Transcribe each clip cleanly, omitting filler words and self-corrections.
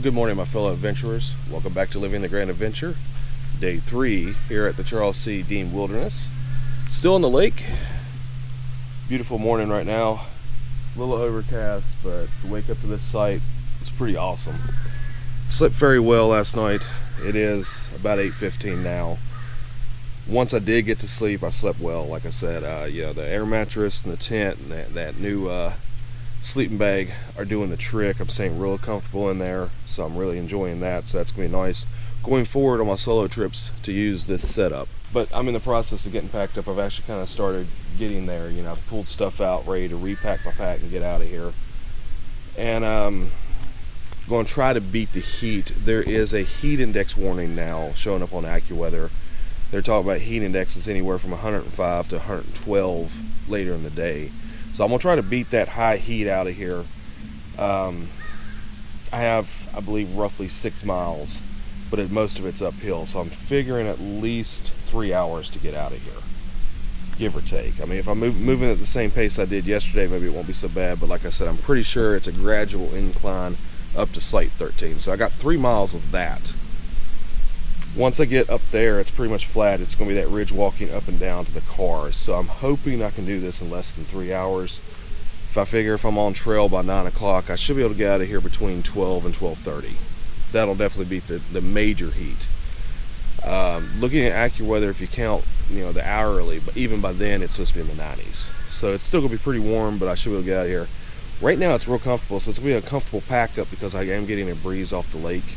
Good morning, my fellow adventurers. Welcome back to Living the Grand Adventure. Day 3 here at the Charles C. Deam Wilderness. Still on the lake. Beautiful morning right now. A little overcast, but to wake up to this site is pretty awesome. Slept very well last night. It is about 8:15 now. Once I did get to sleep, I slept well. Like I said, the air mattress and the tent and that new sleeping bag are doing the trick. I'm staying real comfortable in there, so I'm really enjoying that. So that's gonna be nice going forward on my solo trips to use this setup. But I'm in the process of getting packed up. I've actually kind of started getting there. I've pulled stuff out, ready to repack my pack and get out of here. And going to try to beat the heat. There is a heat index warning now showing up on AccuWeather. They're talking about heat indexes anywhere from 105 to 112 later in the day. So I'm going to try to beat that high heat out of here. I have, I believe, roughly 6 miles, but most of it's uphill. So I'm figuring at least 3 hours to get out of here, give or take. I mean, if I'm moving at the same pace I did yesterday, maybe it won't be so bad. But like I said, I'm pretty sure it's a gradual incline up to Site 13. So I got 3 miles of that. Once I get up there, it's pretty much flat. It's going to be that ridge walking up and down to the cars. So I'm hoping I can do this in less than 3 hours. If I figure if I'm on trail by 9 o'clock, I should be able to get out of here between 12 and 12:30. That'll definitely beat the major heat. Looking at AccuWeather, if you count the hourly, but even by then it's supposed to be in the 90s. So it's still going to be pretty warm, but I should be able to get out of here. Right now it's real comfortable, so it's going to be a comfortable pack up because I am getting a breeze off the lake.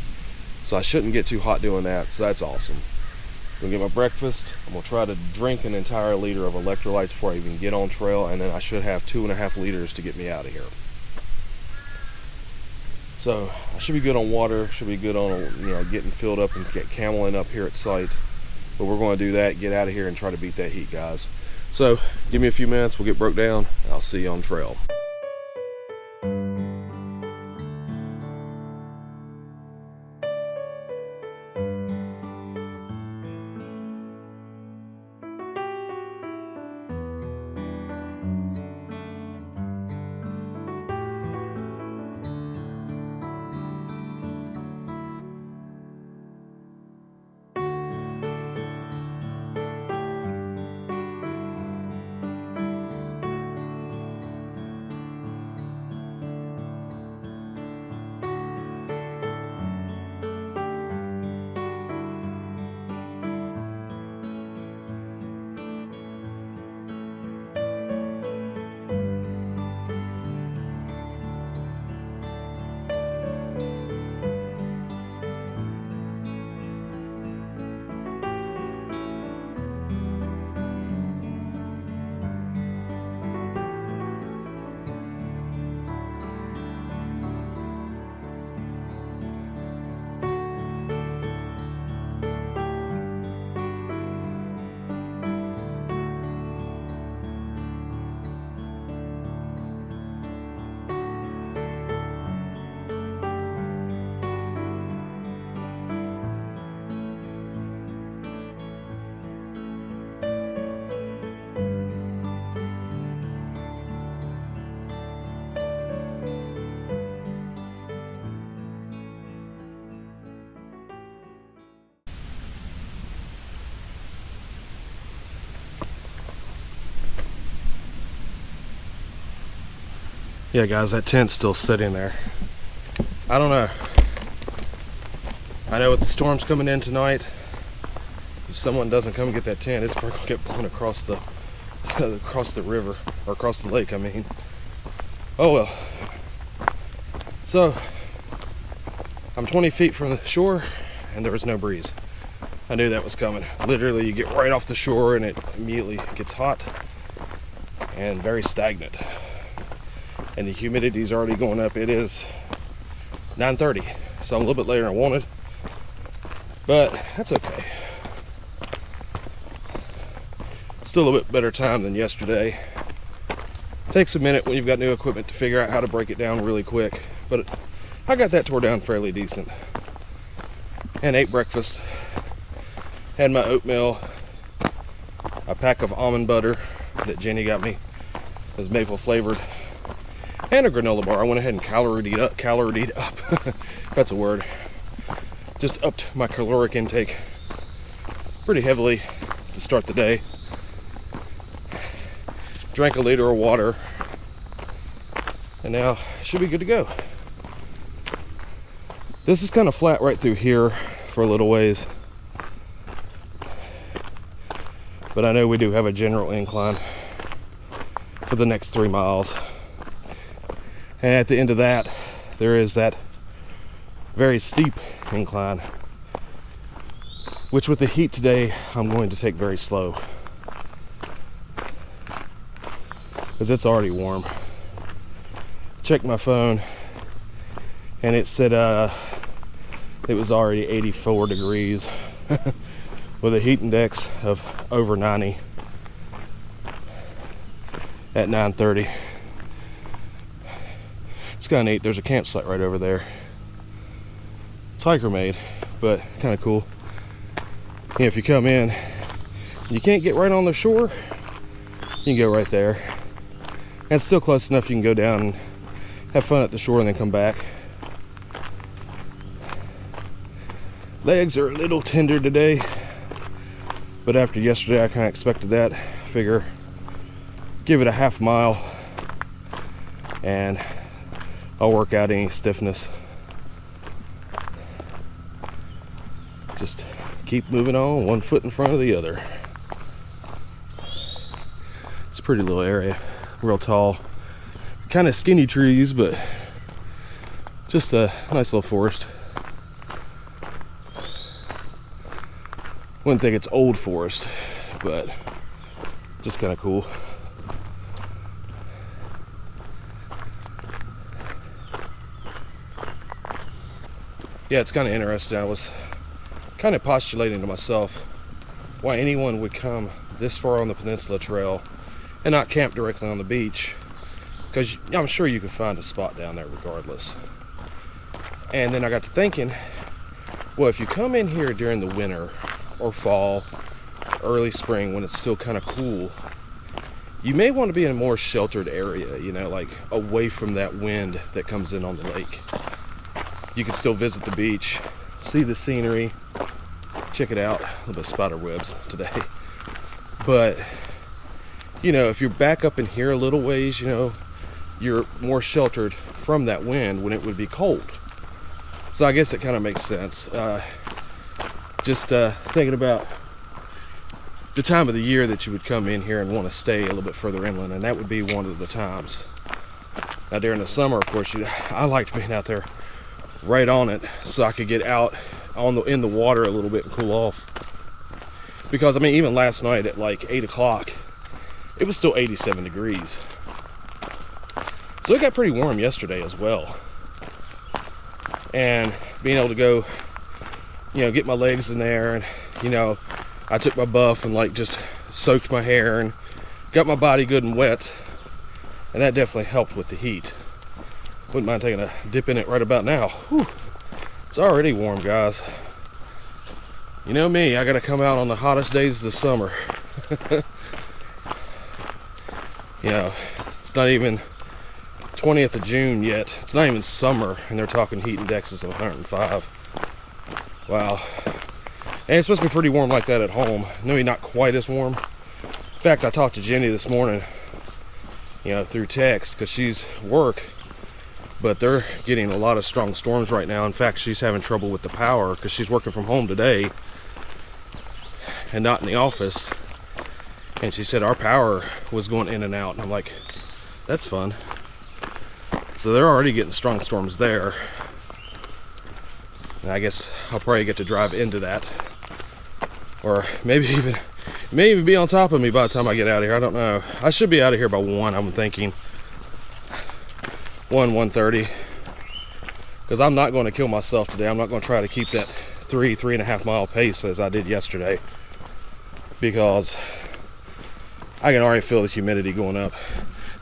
So I shouldn't get too hot doing that, so that's awesome. I'm gonna get my breakfast. I'm gonna try to drink an entire liter of electrolytes before I even get on trail, and then I should have 2.5 liters to get me out of here. So I should be good on water, should be good on getting filled up and get cameling up here at site. But we're gonna do that, get out of here and try to beat that heat, guys. So give me a few minutes, we'll get broke down, and I'll see you on trail. Yeah, guys, that tent's still sitting there. I don't know. I know with the storms coming in tonight, if someone doesn't come get that tent, it's probably gonna get blown across the river, or across the lake, I mean. Oh well. So, I'm 20 feet from the shore, and there was no breeze. I knew that was coming. Literally, you get right off the shore, and it immediately gets hot and very stagnant. And the humidity is already going up. It is 9:30, so I'm a little bit later than I wanted, but that's okay. Still a bit better time than yesterday. Takes a minute when you've got new equipment to figure out how to break it down really quick, but I got that tore down fairly decent. And ate breakfast. Had my oatmeal, a pack of almond butter that Jenny got me. It was maple flavored. And a granola bar. I went ahead and caloried up if that's a word. Just upped my caloric intake pretty heavily to start the day. Drank a liter of water, and now should be good to go. This is kind of flat right through here for a little ways, but I know we do have a general incline for the next 3 miles, and at the end of that there is that very steep incline, which with the heat today I'm going to take very slow because it's already warm. Checked my phone and it said it was already 84 degrees with a heat index of over 90 at 9:30. It's kind of neat. There's a campsite right over there. It's hiker made, but kind of cool. You know, if you come in and you can't get right on the shore, you can go right there. And it's still close enough you can go down and have fun at the shore and then come back. Legs are a little tender today, but after yesterday I kind of expected that. Figure give it a half mile and I'll work out any stiffness. Just keep moving on, one foot in front of the other. It's a pretty little area, real tall, kind of skinny trees, but just a nice little forest. Wouldn't think it's old forest, but just kind of cool. Yeah, it's kind of interesting. I was kind of postulating to myself why anyone would come this far on the Peninsula Trail and not camp directly on the beach, because I'm sure you could find a spot down there regardless. And then I got to thinking, well, if you come in here during the winter or fall, early spring, when it's still kind of cool, you may want to be in a more sheltered area, you know, like away from that wind that comes in on the lake. You can still visit the beach, see the scenery, check it out. A little bit of spider webs today. But, you know, if you're back up in here a little ways, you know, you're more sheltered from that wind when it would be cold. So I guess it kind of makes sense. Just thinking about the time of the year that you would come in here and want to stay a little bit further inland, and that would be one of the times. Now during the summer, of course, I liked being out there right on it so I could get out in the water a little bit and cool off. Because I mean, even last night at like 8 o'clock, it was still 87 degrees. So it got pretty warm yesterday as well. And being able to go, you know, get my legs in there, and you know, I took my buff and like just soaked my hair and got my body good and wet, and that definitely helped with the heat. Wouldn't mind taking a dip in it right about now. Whew. It's already warm, guys. You know me, I gotta come out on the hottest days of the summer. You know, it's not even 20th of June yet. It's not even summer, and they're talking heat indexes of 105. Wow. And it's supposed to be pretty warm like that at home. Maybe not quite as warm. In fact, I talked to Jenny this morning, you know, through text, because she's work, but they're getting a lot of strong storms right now. In fact, she's having trouble with the power because she's working from home today and not in the office. And she said our power was going in and out. And I'm like, that's fun. So they're already getting strong storms there. And I guess I'll probably get to drive into that. Or maybe even, it may even be on top of me by the time I get out of here. I don't know. I should be out of here by 1, I'm thinking. 1:30. Because I'm not going to kill myself today. I'm not going to try to keep that 3.5 mile pace as I did yesterday. Because I can already feel the humidity going up.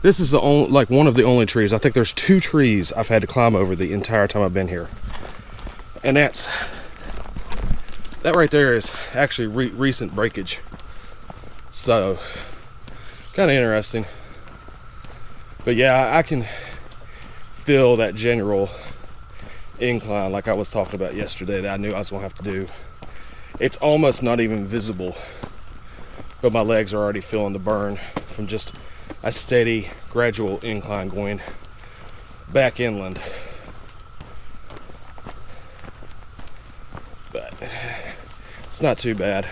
This is the only, like one of the only trees. I think there's 2 trees I've had to climb over the entire time I've been here. And that right there is actually recent breakage. So, kind of interesting. But yeah, I can feel that general incline like I was talking about yesterday that I knew I was gonna have to do. It's almost not even visible, but my legs are already feeling the burn from just a steady, gradual incline going back inland. But it's not too bad.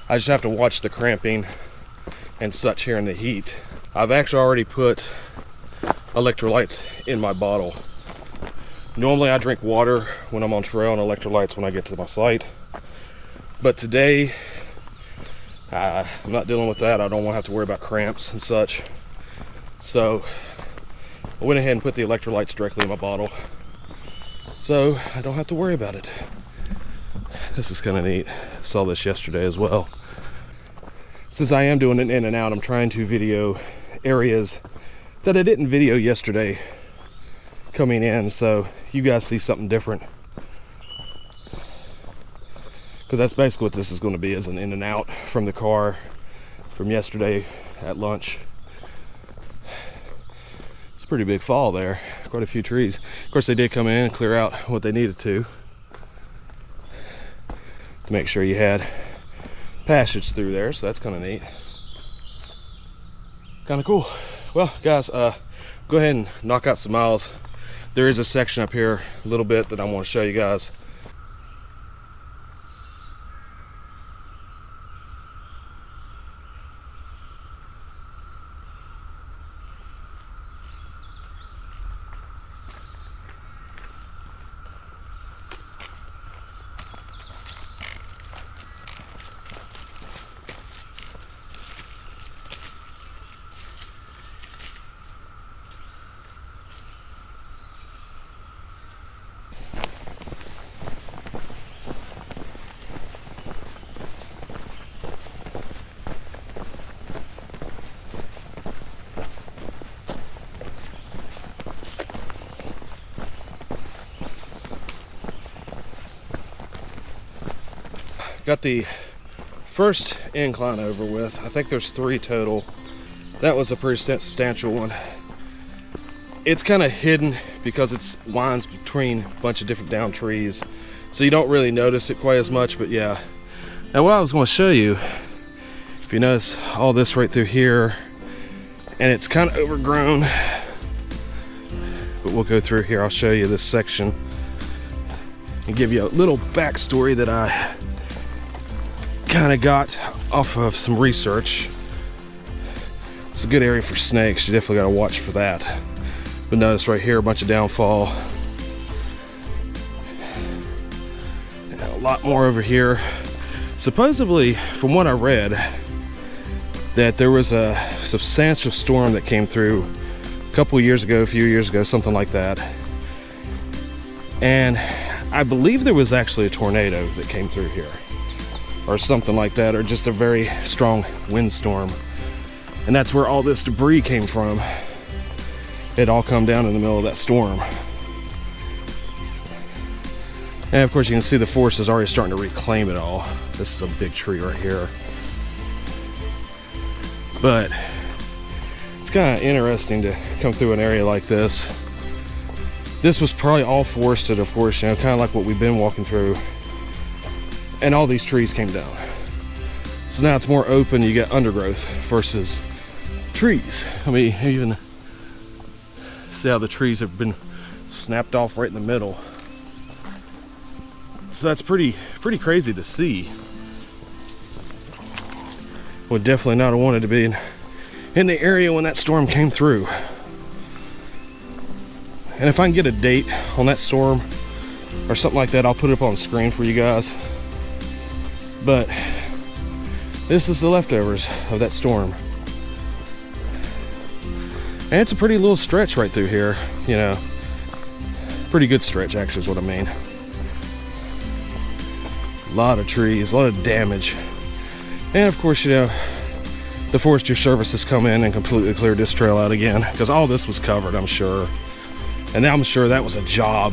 I just have to watch the cramping and such here in the heat. I've actually already put electrolytes in my bottle. Normally I drink water when I'm on trail and electrolytes when I get to my site. But today, I'm not dealing with that. I don't want to have to worry about cramps and such. So I went ahead and put the electrolytes directly in my bottle, so I don't have to worry about it. This is kind of neat. I saw this yesterday as well. Since I am doing an in and out, I'm trying to video areas that I didn't video yesterday coming in, so you guys see something different. Because that's basically what this is going to be, is an in and out from the car from yesterday at lunch. It's a pretty big fall there, quite a few trees. Of course they did come in and clear out what they needed to make sure you had passage through there, so that's kind of neat. Kind of cool. Well guys, go ahead and knock out some miles. There is a section up here a little bit that I want to show you guys. Got the first incline over with. I think there's 3 total. That was a pretty substantial one. It's kind of hidden because it's winds between a bunch of different down trees, so you don't really notice it quite as much, but yeah. Now what I was going to show you, if you notice all this right through here, and it's kind of overgrown, but we'll go through here. I'll show you this section and give you a little backstory that I kind of got off of some research. It's a good area for snakes. You definitely got to watch for that. But notice right here, a bunch of downfall. And a lot more over here. Supposedly, from what I read, that there was a substantial storm that came through a couple of years ago, a few years ago, something like that. And I believe there was actually a tornado that came through here, or something like that, or just a very strong windstorm. And that's where all this debris came from. It all come down in the middle of that storm. And of course you can see the forest is already starting to reclaim it all. This is a big tree right here. But it's kind of interesting to come through an area like this. This was probably all forested, of course, you know, kind of like what we've been walking through. And all these trees came down. So now it's more open, you get undergrowth versus trees. I mean, even see how the trees have been snapped off right in the middle. So that's pretty crazy to see. Would definitely not have wanted to be in the area when that storm came through. And if I can get a date on that storm or something like that, I'll put it up on the screen for you guys. But this is the leftovers of that storm. And it's a pretty little stretch right through here, you know. Pretty good stretch, actually, is what I mean. A lot of trees, a lot of damage. And of course, you know, the Forestry Service has come in and completely cleared this trail out again, because all this was covered, I'm sure. And I'm sure that was a job.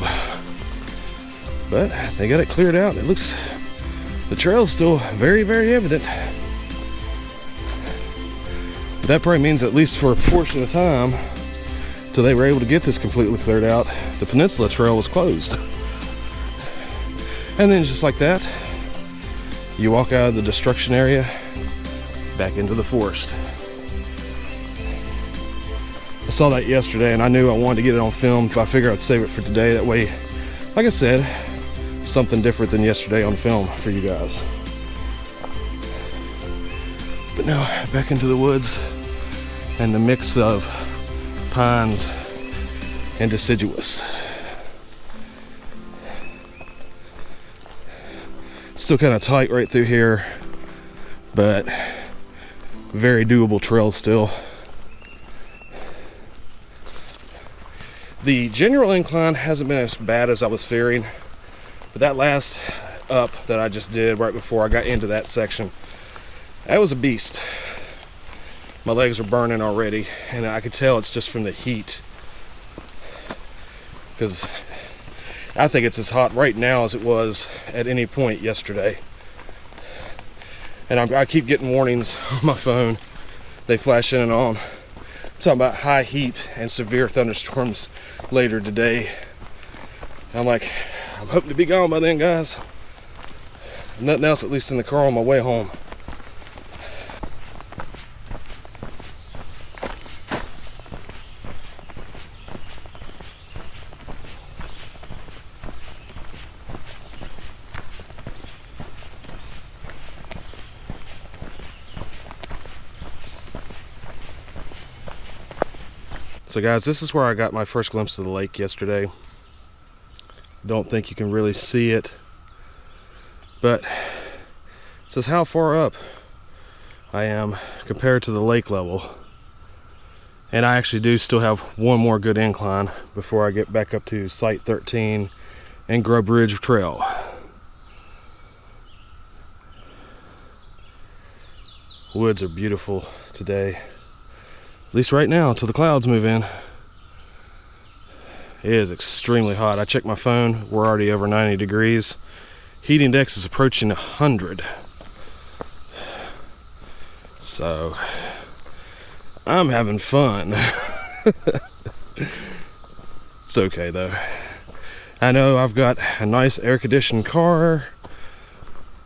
But they got it cleared out. It looks, the trail's still very, very evident. That probably means, at least for a portion of time, So they were able to get this completely cleared out. The Peninsula Trail was closed. And then just like that, you walk out of the destruction area back into the forest. I saw that yesterday and I knew I wanted to get it on film, so I figured I'd save it for today. That way, like I said, something different than yesterday on film for you guys. But now back into the woods and the mix of pines and deciduous. Still kind of tight right through here, but very doable trail still. The general incline hasn't been as bad as I was fearing, but that last up that I just did right before I got into that section, that was a beast. My legs are burning already, and I could tell it's just from the heat, because I think it's as hot right now as it was at any point yesterday. And I keep getting warnings on my phone. They flash in and on, talking about high heat and severe thunderstorms later today. I'm like, I'm hoping to be gone by then, guys. Nothing else, at least in the car on my way home. So guys, this is where I got my first glimpse of the lake yesterday. Don't think you can really see it, but it says how far up I am compared to the lake level. And I actually do still have one more good incline before I get back up to Site 13 and Grub Ridge Trail. Woods are beautiful today. At least right now, until the clouds move in. It is extremely hot. I checked my phone, we're already over 90 degrees. Heat index is approaching 100. So, I'm having fun. It's okay though. I know I've got a nice air-conditioned car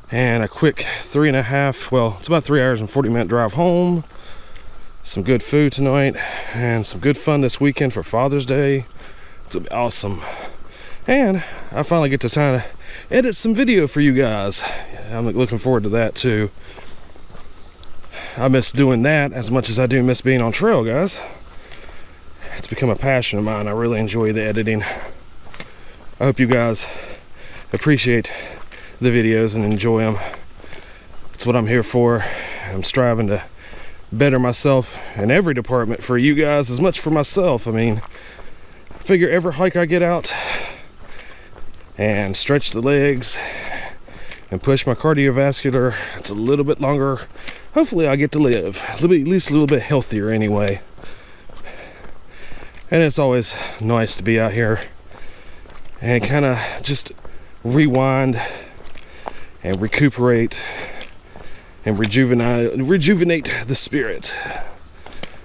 and a quick 3.5, well, it's about 3 hours and 40-minute drive home. Some good food tonight and some good fun this weekend for Father's Day. It's gonna be awesome. And I finally get to kind of edit some video for you guys. I'm looking forward to that too. I miss doing that as much as I do miss being on trail, guys. It's become a passion of mine. I really enjoy the editing. I hope you guys appreciate the videos and enjoy them. It's what I'm here for. I'm striving to better myself in every department for you guys as much for myself. I mean, figure every hike I get out and stretch the legs and push my cardiovascular, it's a little bit longer. Hopefully I get to live at least a little bit healthier anyway. And it's always nice to be out here and kind of just rewind and recuperate and rejuvenate the spirit.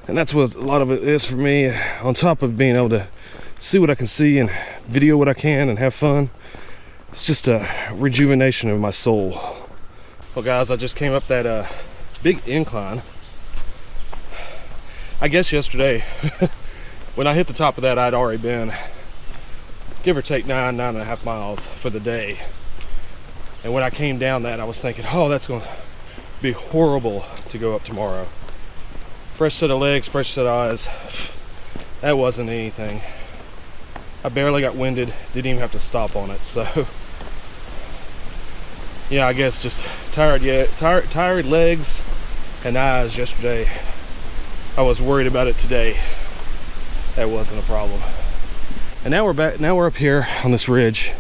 And that's what a lot of it is for me, on top of being able to see what I can see and video what I can and have fun. It's just a rejuvenation of my soul. Well guys, I just came up that big incline. I guess yesterday when I hit the top of that, I'd already been give or take 9.5 miles for the day. And when I came down that, I was thinking, oh, that's going to be horrible to go up tomorrow. Fresh set of legs, fresh set of eyes. That wasn't anything. I barely got winded, didn't even have to stop on it. So yeah, I guess just tired legs and eyes yesterday. I was worried about it today. That wasn't a problem. And now we're back, now we're up here on this ridge.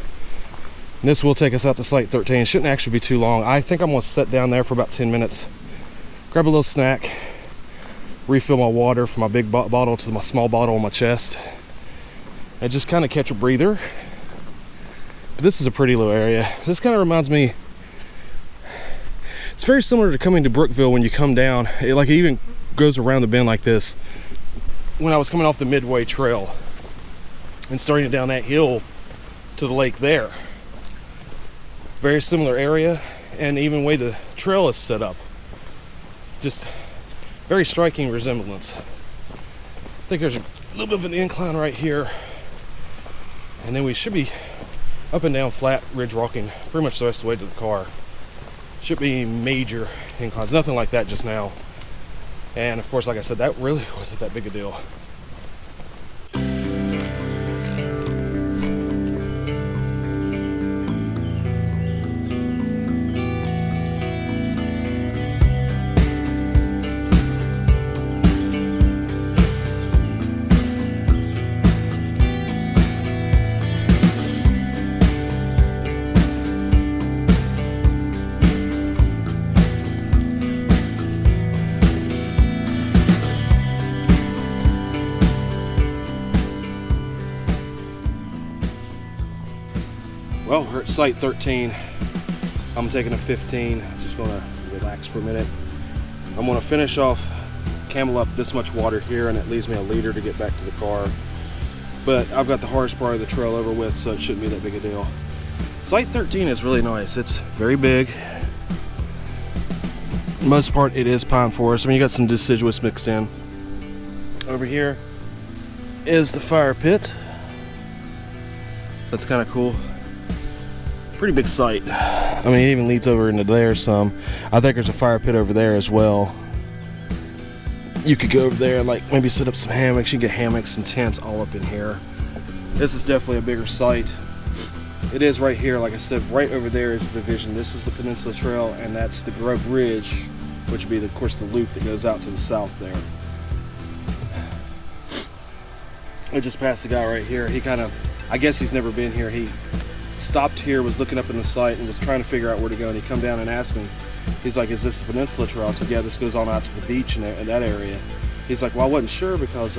And this will take us out to Site 13. It shouldn't actually be too long. I think I'm gonna sit down there for about 10 minutes, grab a little snack, refill my water from my big bottle to my small bottle on my chest, and just kind of catch a breather. But this is a pretty little area. This kind of reminds me, it's very similar to coming to Brookville when you come down. It even goes around the bend like this. when I was coming off the Midway Trail and starting down that hill to the lake there. Very similar area, and even way the trail is set up. Just very striking resemblance. I think there's a little bit of an incline right here, and then we should be up and down flat ridge walking pretty much the rest of the way to the car. Should be major inclines, nothing like that just now. And of course, like I said, that really wasn't that big a deal. Well, we're at site 13. I'm taking a 15. Just gonna relax for a minute. I'm gonna finish off, camel up this much water here, and it leaves me a liter to get back to the car. But I've got the hardest part of the trail over with, so it shouldn't be that big a deal. Site 13 is really nice. It's very big. For the most part, it is pine forest. I mean, you got some deciduous mixed in. Over here is the fire pit. That's kind of cool. Pretty big site. I mean, it even leads over into there some. I think there's a fire pit over there as well. You could go over there and like maybe set up some hammocks. You can get hammocks and tents all up in here. This is definitely a bigger site. It is right here, like I said, right over there is the division. This is the Peninsula Trail, and that's the Grove Ridge, which would be, of course, the loop that goes out to the south there. I just passed a guy right here. He kind of, I guess he's never been here. He stopped here, was looking up in the site, and was trying to figure out where to go, and he come down and asked me. He's like, is this the Peninsula Trail? I said, yeah, this goes on out to the beach in that area. He's like, well, I wasn't sure because,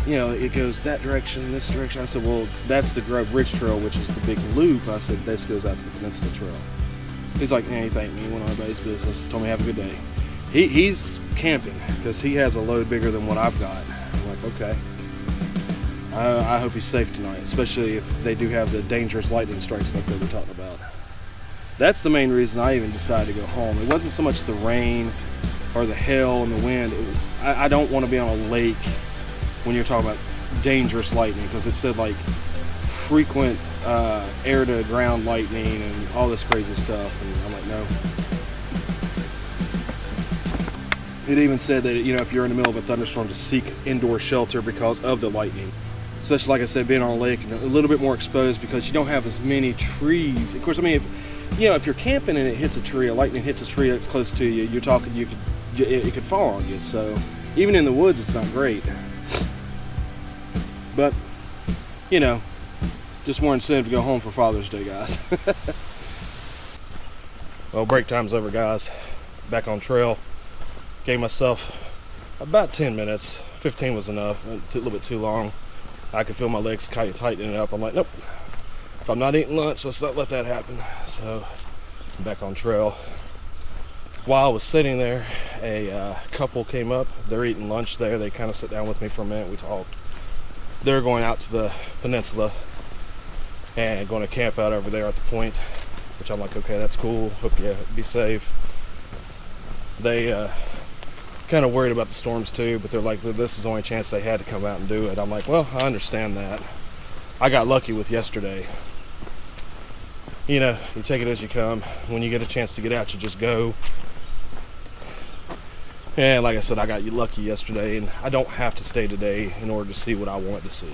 you know, it goes that direction, this direction. I said, well, that's the Grove Ridge Trail, which is the big loop. I said, this goes out to the Peninsula Trail. He's like, yeah, he thanked me, went on about his business, told me have a good day. He's camping because he has a load bigger than what I've got. I'm like, okay. I hope he's safe tonight, especially if they do have the dangerous lightning strikes like they were talking about. That's the main reason I even decided to go home. It wasn't so much the rain or the hail and the wind. It was, I don't want to be on a lake when you're talking about dangerous lightning, because it said like frequent air to ground lightning and all this crazy stuff. And I'm like, no. It even said that, you know, if you're in the middle of a thunderstorm, to seek indoor shelter because of the lightning. Especially, like I said, being on a lake and a little bit more exposed because you don't have as many trees. Of course, I mean, if you're camping and it hits a tree, a lightning hits a tree that's close to you, you're talking, it could fall on you. So even in the woods, it's not great. But, you know, just more incentive to go home for Father's Day, guys. Well, break time's over, guys. Back on trail. Gave myself about 10 minutes. 15 was enough. A little bit too long. I could feel my legs kind of tightening up. I'm like, nope. If I'm not eating lunch, let's not let that happen. So, I'm back on trail. While I was sitting there, a couple came up. They're eating lunch there. They kind of sat down with me for a minute. We talked. They're going out to the peninsula and going to camp out over there at the point, which I'm like, okay, that's cool. Hope you be safe. They kind of worried about the storms too, but they're like, this is the only chance they had to come out and do it. I'm like, well, I understand that. I got lucky with yesterday. You know, you take it as you come. When you get a chance to get out, you just go. And like I said, I got lucky yesterday, and I don't have to stay today in order to see what I want to see.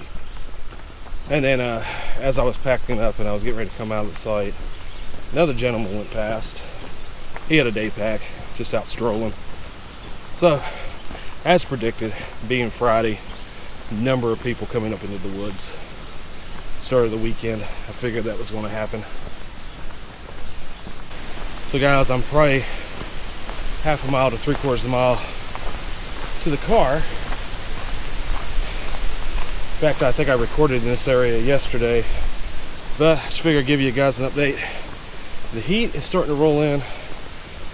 And then as I was packing up and I was getting ready to come out of the site, another gentleman went past. He had a day pack, just out strolling. So, as predicted, being Friday, number of people coming up into the woods. Start of the weekend, I figured that was going to happen. So guys, I'm probably half a mile to 3/4 of a mile to the car. In fact, I think I recorded in this area yesterday, but I just figured I'd give you guys an update. The heat is starting to roll in,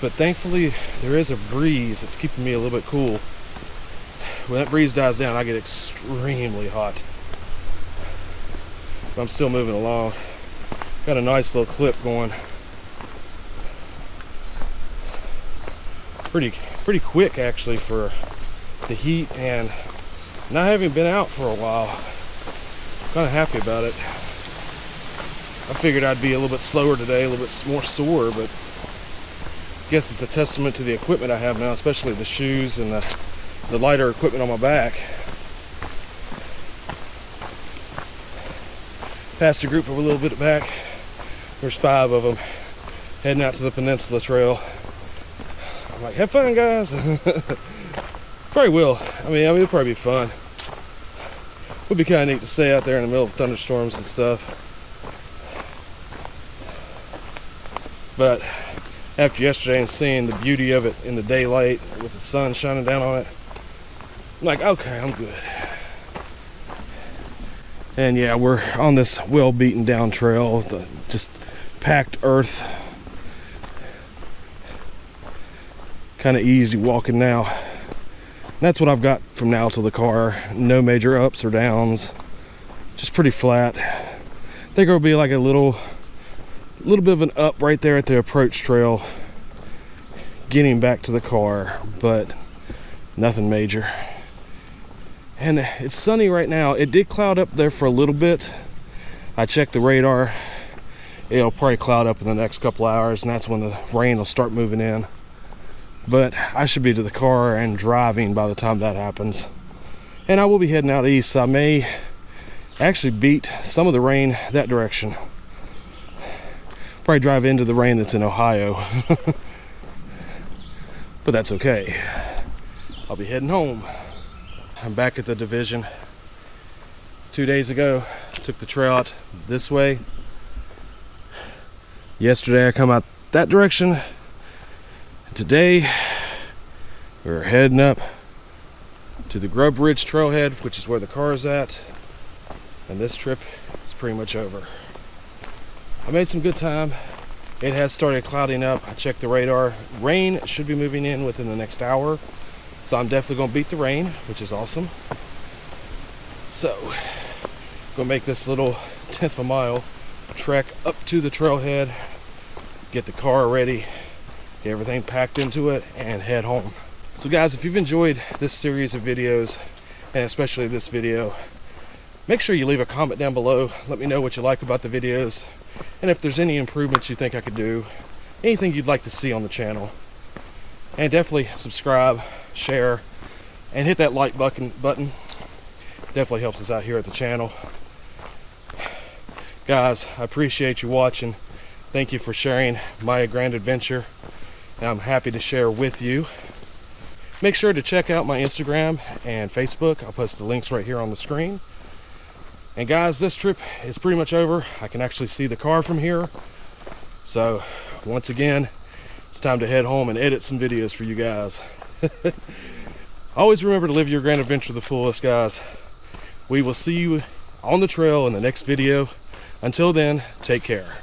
but thankfully there is a breeze that's keeping me a little bit cool, when that breeze dies down, I get extremely hot. But I'm still moving along. Got a nice little clip going. Pretty quick actually for the heat, and not having been out for a while. Kind of happy about it. I figured I'd be a little bit slower today, a little bit more sore, but I guess it's a testament to the equipment I have now, especially the shoes and the lighter equipment on my back. Passed a group of a little bit back. There's 5 of them heading out to the Peninsula Trail. I'm like, have fun, guys. Probably will. I mean, it'll probably be fun. Would be kind of neat to stay out there in the middle of thunderstorms and stuff. But after yesterday and seeing the beauty of it in the daylight with the sun shining down on it, I'm like, okay, I'm good. And yeah, we're on this well beaten down trail, just packed earth. Kind of easy walking now. That's what I've got from now till the car. No major ups or downs, just pretty flat. I think there'll be like a little bit of an up right there at the approach trail getting back to the car, but nothing major. And it's sunny right now. It did cloud up there for a little bit. I checked the radar. It'll probably cloud up in the next couple hours, and that's when the rain will start moving in. But I should be to the car and driving by the time that happens. And I will be heading out east, so I may actually beat some of the rain that direction. Probably drive into the rain that's in Ohio. But that's okay. I'll be heading home. I'm back at the division. 2 days ago, took the trail out this way. Yesterday I come out that direction. Today we're heading up to the Grub Ridge trailhead, which is where the car is at, and this trip is pretty much over. I made some good time. It has started clouding up. I checked the radar. Rain should be moving in within the next hour, so I'm definitely going to beat the rain, which is awesome. So gonna make this little 1/10 of a mile trek up to the trailhead, get the car ready, get everything packed into it, and head home. So guys, if you've enjoyed this series of videos, and especially this video, make sure you leave a comment down below. Let me know what you like about the videos, and if there's any improvements you think I could do, anything you'd like to see on the channel. And definitely subscribe, share, and hit that like button. Definitely helps us out here at the channel. Guys, I appreciate you watching. Thank you for sharing my grand adventure, and I'm happy to share with you. Make sure to check out my Instagram and Facebook. I'll post the links right here on the screen. And guys, this trip is pretty much over. I can actually see the car from here. So once again, it's time to head home and edit some videos for you guys. Always remember to live your grand adventure to the fullest, guys. We will see you on the trail in the next video. Until then, take care.